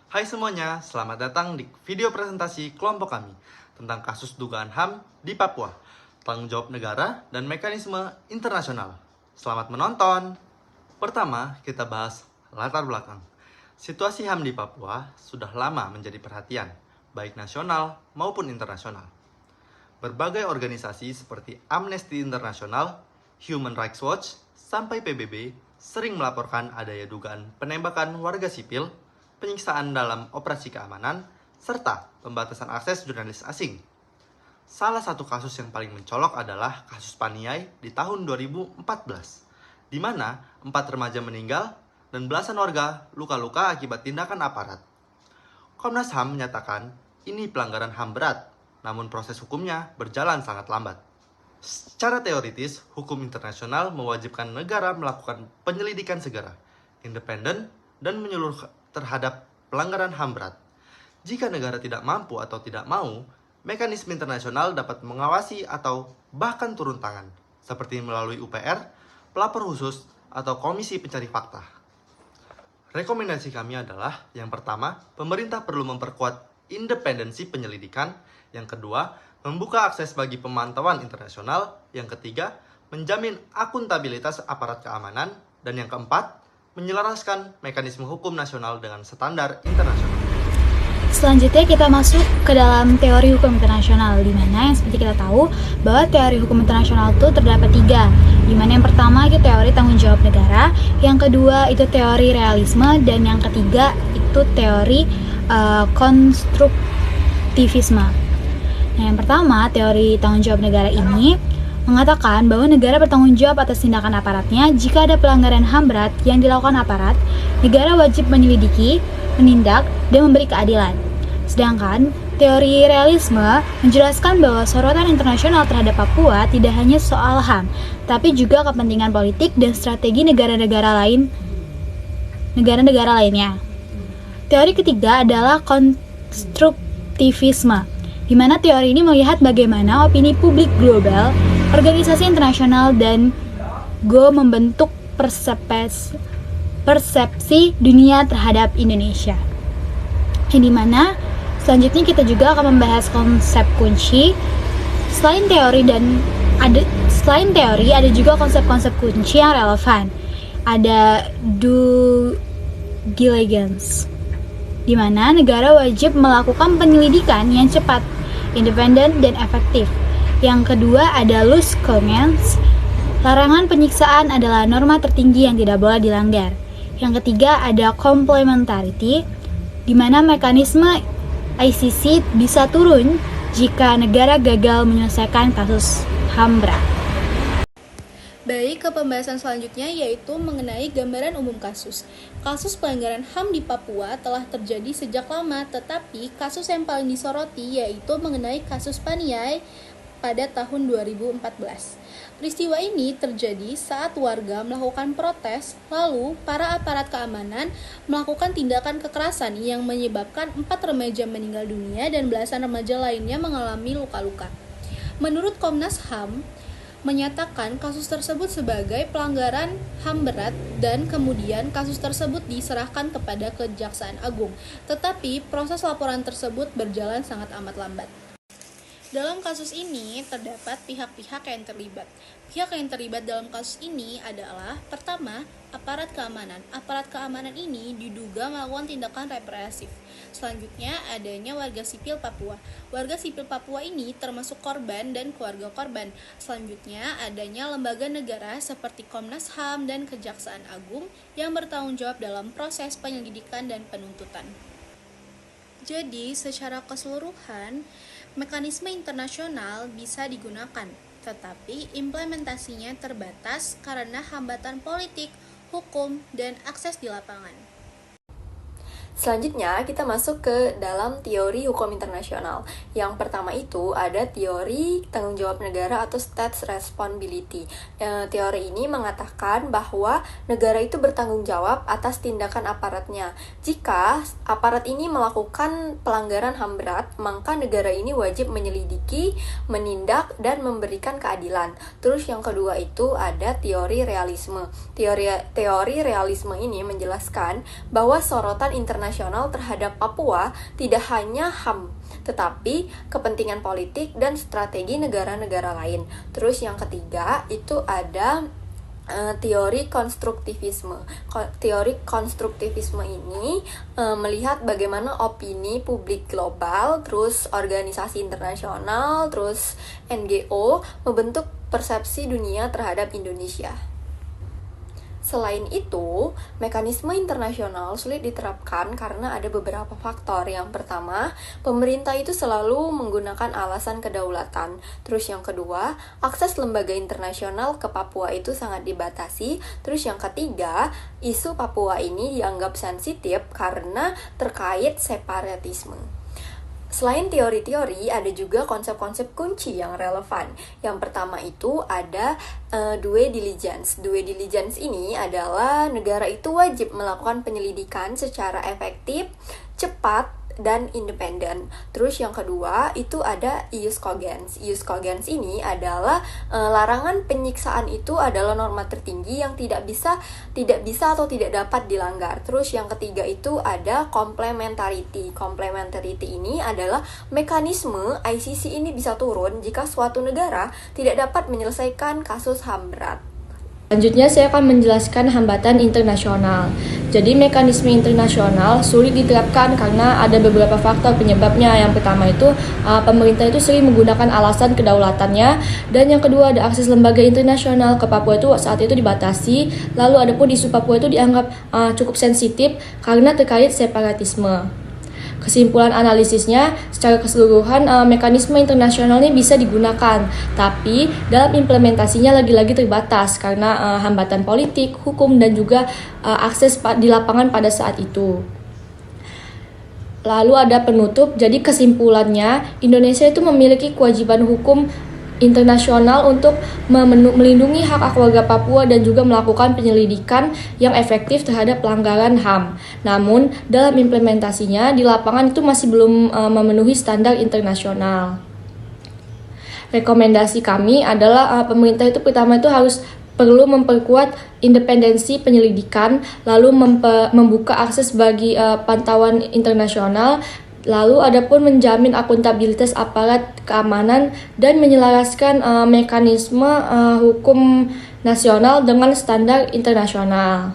Hai semuanya, selamat datang di video presentasi kelompok kami tentang kasus dugaan HAM di Papua, tanggung jawab negara dan mekanisme internasional. Selamat menonton! Pertama, kita bahas latar belakang. Situasi HAM di Papua sudah lama menjadi perhatian, baik nasional maupun internasional. Berbagai organisasi seperti Amnesty International, Human Rights Watch, sampai PBB sering melaporkan adanya dugaan penembakan warga sipil, penyiksaan dalam operasi keamanan, serta pembatasan akses jurnalis asing. Salah satu kasus yang paling mencolok adalah kasus Paniai di tahun 2014, di mana 4 remaja meninggal dan belasan warga luka-luka akibat tindakan aparat. Komnas HAM menyatakan ini pelanggaran HAM berat, namun proses hukumnya berjalan sangat lambat. Secara teoritis, hukum internasional mewajibkan negara melakukan penyelidikan segera, independen, dan menyeluruh terhadap pelanggaran HAM berat. Jika negara tidak mampu atau tidak mau, mekanisme internasional dapat mengawasi atau bahkan turun tangan, seperti melalui UPR, pelapor khusus, atau komisi pencari fakta. Rekomendasi kami adalah, yang pertama, pemerintah perlu memperkuat independensi penyelidikan, yang kedua, membuka akses bagi pemantauan internasional, yang ketiga, menjamin akuntabilitas aparat keamanan, dan yang keempat, menyelaraskan mekanisme hukum nasional dengan standar internasional. Selanjutnya kita masuk ke dalam teori hukum internasional, di mana yang seperti kita tahu bahwa teori hukum internasional itu terdapat 3, di mana yang pertama itu teori tanggung jawab negara, yang kedua itu teori realisme, dan yang ketiga itu teori konstruktivisme. Nah, yang pertama teori tanggung jawab negara ini mengatakan bahwa negara bertanggung jawab atas tindakan aparatnya. Jika ada pelanggaran HAM berat yang dilakukan aparat, negara wajib menyelidiki, menindak, dan memberi keadilan. Sedangkan teori realisme menjelaskan bahwa sorotan internasional terhadap Papua tidak hanya soal HAM, tapi juga kepentingan politik dan strategi negara-negara lainnya. Teori ketiga adalah konstruktivisme, di mana teori ini melihat bagaimana opini publik global, organisasi internasional, dan membentuk persepsi dunia terhadap Indonesia. Yang dimana selanjutnya kita juga akan membahas konsep kunci. Selain teori ada juga konsep-konsep kunci yang relevan. Ada due diligence, di mana negara wajib melakukan penyelidikan yang cepat, independen, dan efektif. Yang kedua ada loose comments. Larangan penyiksaan adalah norma tertinggi yang tidak boleh dilanggar. Yang ketiga ada complementarity, di mana mekanisme ICC bisa turun jika negara gagal menyelesaikan kasus HAM berat. Baik, ke pembahasan selanjutnya yaitu mengenai gambaran umum kasus. Kasus pelanggaran HAM di Papua telah terjadi sejak lama, tetapi kasus yang paling disoroti yaitu mengenai kasus Paniai pada tahun 2014. Peristiwa ini terjadi saat warga melakukan protes, lalu para aparat keamanan melakukan tindakan kekerasan yang menyebabkan 4 remaja meninggal dunia dan belasan remaja lainnya mengalami luka-luka. Menurut Komnas HAM, menyatakan kasus tersebut sebagai pelanggaran HAM berat dan kemudian kasus tersebut diserahkan kepada Kejaksaan Agung. Tetapi proses laporan tersebut berjalan sangat amat lambat. Dalam kasus ini terdapat pihak-pihak yang terlibat. Pihak yang terlibat dalam kasus ini adalah pertama, aparat keamanan. Aparat keamanan ini diduga melakukan tindakan represif. Selanjutnya adanya warga sipil Papua. Warga sipil Papua ini termasuk korban dan keluarga korban. Selanjutnya adanya lembaga negara seperti Komnas HAM dan Kejaksaan Agung yang bertanggung jawab dalam proses penyelidikan dan penuntutan. Jadi, secara keseluruhan, mekanisme internasional bisa digunakan, tetapi implementasinya terbatas karena hambatan politik, hukum, dan akses di lapangan. Selanjutnya, kita masuk ke dalam teori hukum internasional. Yang pertama itu ada teori tanggung jawab negara atau state responsibility. Teori ini mengatakan bahwa negara itu bertanggung jawab atas tindakan aparatnya. Jika aparat ini melakukan pelanggaran HAM berat, maka negara ini wajib menyelidiki, menindak, dan memberikan keadilan. Terus yang kedua itu ada teori realisme. Teori realisme ini menjelaskan bahwa sorotan internasional internasional terhadap Papua tidak hanya HAM, tetapi kepentingan politik dan strategi negara-negara lain. Terus yang ketiga itu ada teori konstruktivisme. Teori konstruktivisme ini melihat bagaimana opini publik global, terus organisasi internasional, terus NGO membentuk persepsi dunia terhadap Indonesia. Selain itu, mekanisme internasional sulit diterapkan karena ada beberapa faktor. Yang pertama, pemerintah itu selalu menggunakan alasan kedaulatan. Terus yang kedua, akses lembaga internasional ke Papua itu sangat dibatasi. Terus yang ketiga, isu Papua ini dianggap sensitif karena terkait separatisme. Selain teori-teori, ada juga konsep-konsep kunci yang relevan. Yang pertama itu ada due diligence. Due diligence ini adalah negara itu wajib melakukan penyelidikan secara efektif, cepat, dan independen. Terus yang kedua itu ada ius cogens. Ius cogens ini adalah larangan penyiksaan itu adalah norma tertinggi yang tidak bisa atau tidak dapat dilanggar. Terus yang ketiga itu ada complementarity. Complementarity ini adalah mekanisme ICC ini bisa turun jika suatu negara tidak dapat menyelesaikan kasus HAM berat. Selanjutnya saya akan menjelaskan hambatan internasional. Jadi mekanisme internasional sulit diterapkan karena ada beberapa faktor penyebabnya. Yang pertama itu pemerintah itu sering menggunakan alasan kedaulatannya, dan yang kedua ada akses lembaga internasional ke Papua itu saat itu dibatasi. Lalu ada pun isu Papua itu dianggap cukup sensitif karena terkait separatisme. Kesimpulan analisisnya, secara keseluruhan mekanisme internasional ini bisa digunakan, tapi dalam implementasinya lagi-lagi terbatas karena hambatan politik, hukum, dan juga akses di lapangan pada saat itu. Lalu ada penutup, jadi kesimpulannya Indonesia itu memiliki kewajiban hukum internasional untuk melindungi hak warga Papua dan juga melakukan penyelidikan yang efektif terhadap pelanggaran HAM. Namun, dalam implementasinya di lapangan itu masih belum memenuhi standar internasional. Rekomendasi kami adalah pemerintah itu pertama itu harus perlu memperkuat independensi penyelidikan, lalu membuka akses bagi pantauan internasional. Lalu ada pun menjamin akuntabilitas aparat keamanan dan menyelaraskan mekanisme hukum nasional dengan standar internasional.